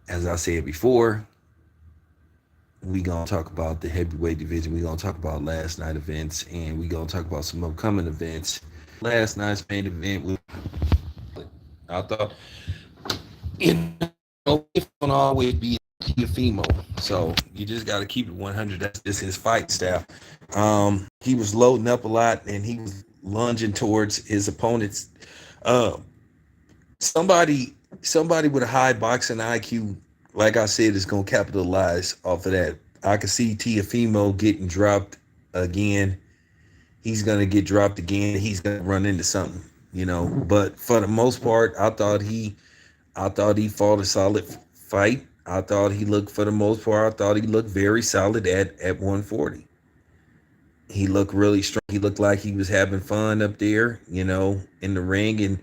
As I said before, we gonna talk about the heavyweight division. We gonna talk about last night events, and we gonna talk about some upcoming events. Last night's main event was, I thought, you know, it's gonna always be Teofimo. So you just got to keep it 100. That's just his fight style. He was loading up a lot, and he was lunging towards his opponents. Uh, somebody, somebody with a high boxing IQ, like I said, is gonna capitalize off of that. I could see Tiafimo getting dropped again. He's gonna get dropped again. He's gonna run into something, you know. But for the most part, I thought he fought a solid fight. I thought he looked, for the most part, I thought he looked very solid at 140. He looked really strong. He looked like he was having fun up there, you know, in the ring. And,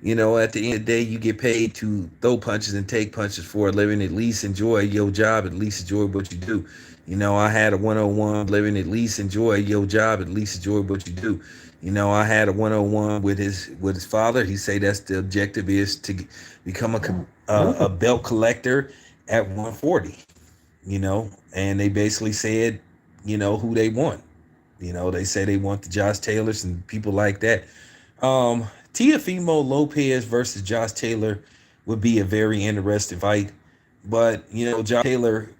you know, at the end of the day, you get paid to throw punches and take punches for a living. At least enjoy your job. At least enjoy what you do. You know, I had a 101 living. At least enjoy your job. At least enjoy what you do. You know, I had a 101 with his father. He say that's the objective is to become a belt collector at 140. You know, and they basically said, you know, who they want. You know, they say they want the Josh Taylors and people like that. Teofimo Lopez versus Josh Taylor would be a very interesting fight. But, you know, Josh Taylor,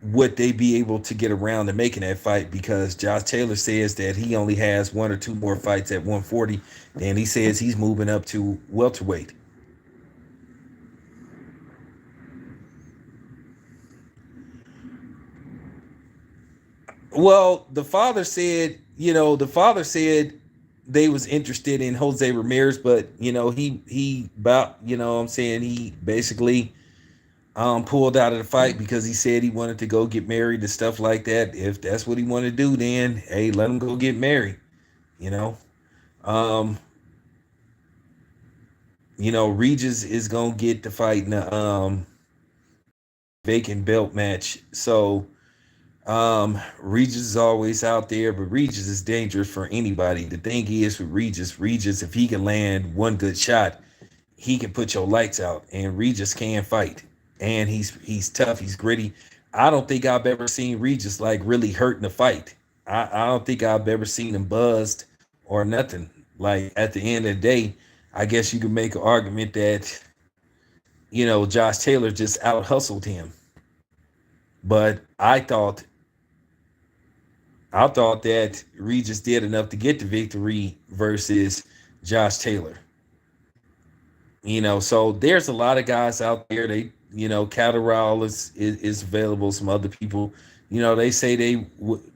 would they be able to get around to making that fight? Because Josh Taylor says that he only has one or two more fights at 140. And he says he's moving up to welterweight. Well, the father said they was interested in Jose Ramirez, but you know, he about, you know what I'm saying, he basically pulled out of the fight because he said he wanted to go get married and stuff like that. If that's what he wanted to do, then hey, let him go get married, you know. Um, you know, Regis is gonna get the fight in the vacant belt match. So Regis is always out there, but Regis is dangerous for anybody. The thing is with Regis, if he can land one good shot, he can put your lights out. And Regis can fight. And he's tough, he's gritty. I don't think I've ever seen Regis like really hurting a fight. I don't think I've ever seen him buzzed or nothing. Like at the end of the day, I guess you could make an argument that, you know, Josh Taylor just out hustled him. But I thought that Regis did enough to get the victory versus Josh Taylor. You know, so there's a lot of guys out there. They, you know, Catterall is available. Some other people, you know, they say they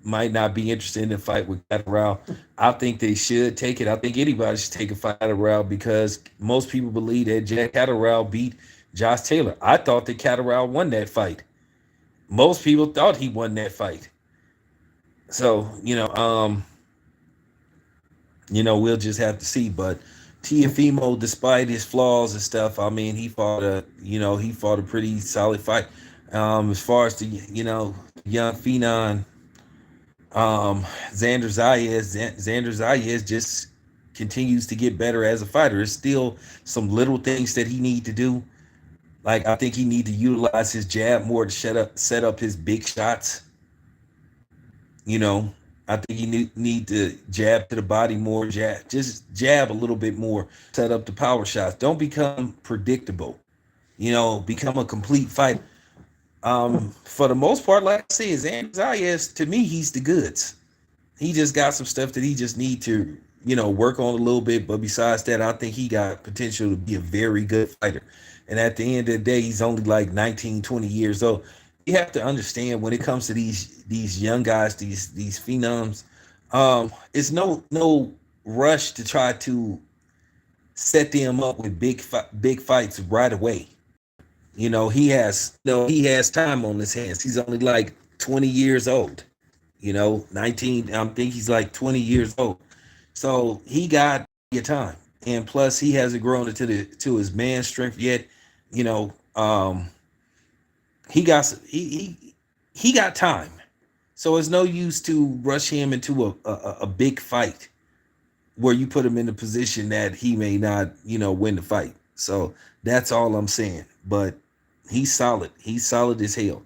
might not be interested in a fight with Catterall. I think they should take it. I think anybody should take a fight at Catterall because most people believe that Jack Catterall beat Josh Taylor. I thought that Catterall won that fight. Most people thought he won that fight. So, we'll just have to see. But Tiafimo, despite his flaws and stuff, I mean, he fought a pretty solid fight. As far as the, young phenom, Xander Zayas just continues to get better as a fighter. There's still some little things that he need to do. Like I think he need to utilize his jab more to set up his big shots. You know, I think he need to jab to the body more, just jab a little bit more, set up the power shots. Don't become predictable. You know, become a complete fight. For the most part, like I said, Zayas, to me, he's the goods. He just got some stuff that he just need to, work on a little bit. But besides that, I think he got potential to be a very good fighter. And at the end of the day, he's only like 19, 20 years old. You have to understand when it comes to these young guys, these phenoms, it's no rush to try to set them up with big fights right away. He has time on his hands. He's only like 20 years old. 19. I think he's like 20 years old. So he got your time, and plus he hasn't grown into the to his man strength yet. You know, he got he got time, so it's no use to rush him into a big fight where you put him in a position that he may not win the fight. So that's all I'm saying. But He's solid. He's solid as hell.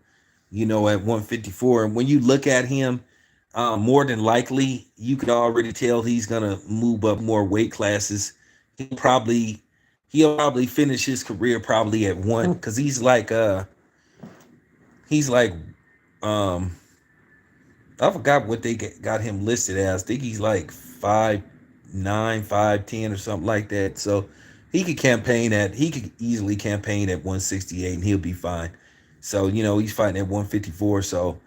At 154. And when you look at him, more than likely, you could already tell he's gonna move up more weight classes. He'll probably he'll probably finish his career probably at one because he's like um I forgot what they got him listed as. I think he's like 5'9", 5'10", or something like that. So he could easily campaign at 168 and he'll be fine. So, he's fighting at 154. So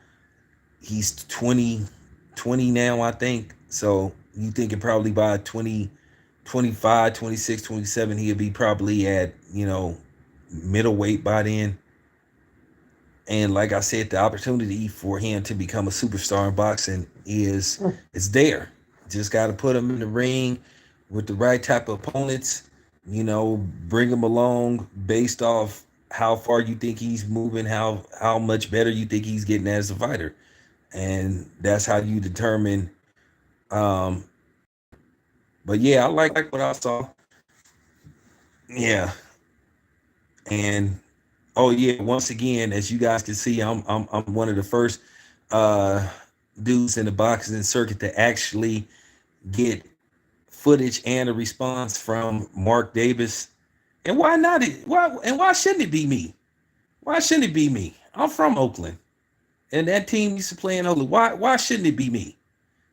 he's 20 now, I think. So you thinking probably by 25, 26, 27, he'll be probably at, middleweight by then. And like I said, the opportunity for him to become a superstar in boxing is there. Just got to put him in the ring with the right type of opponents. Bring him along based off how far you think he's moving, how much better you think he's getting as a fighter, and that's how you determine. Um, but yeah, I like what I saw. Yeah, and oh yeah, once again, as you guys can see, I'm one of the first uh dudes in the boxing circuit to actually get footage and a response from Mark Davis. And why not it? Why shouldn't it be me? Why shouldn't it be me? I'm from Oakland. And that team used to play in Oakland. Why shouldn't it be me?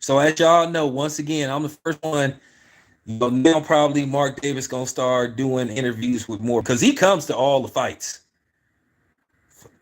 So as y'all know, once again, I'm the first one. Now probably Mark Davis gonna start doing interviews with more because he comes to all the fights.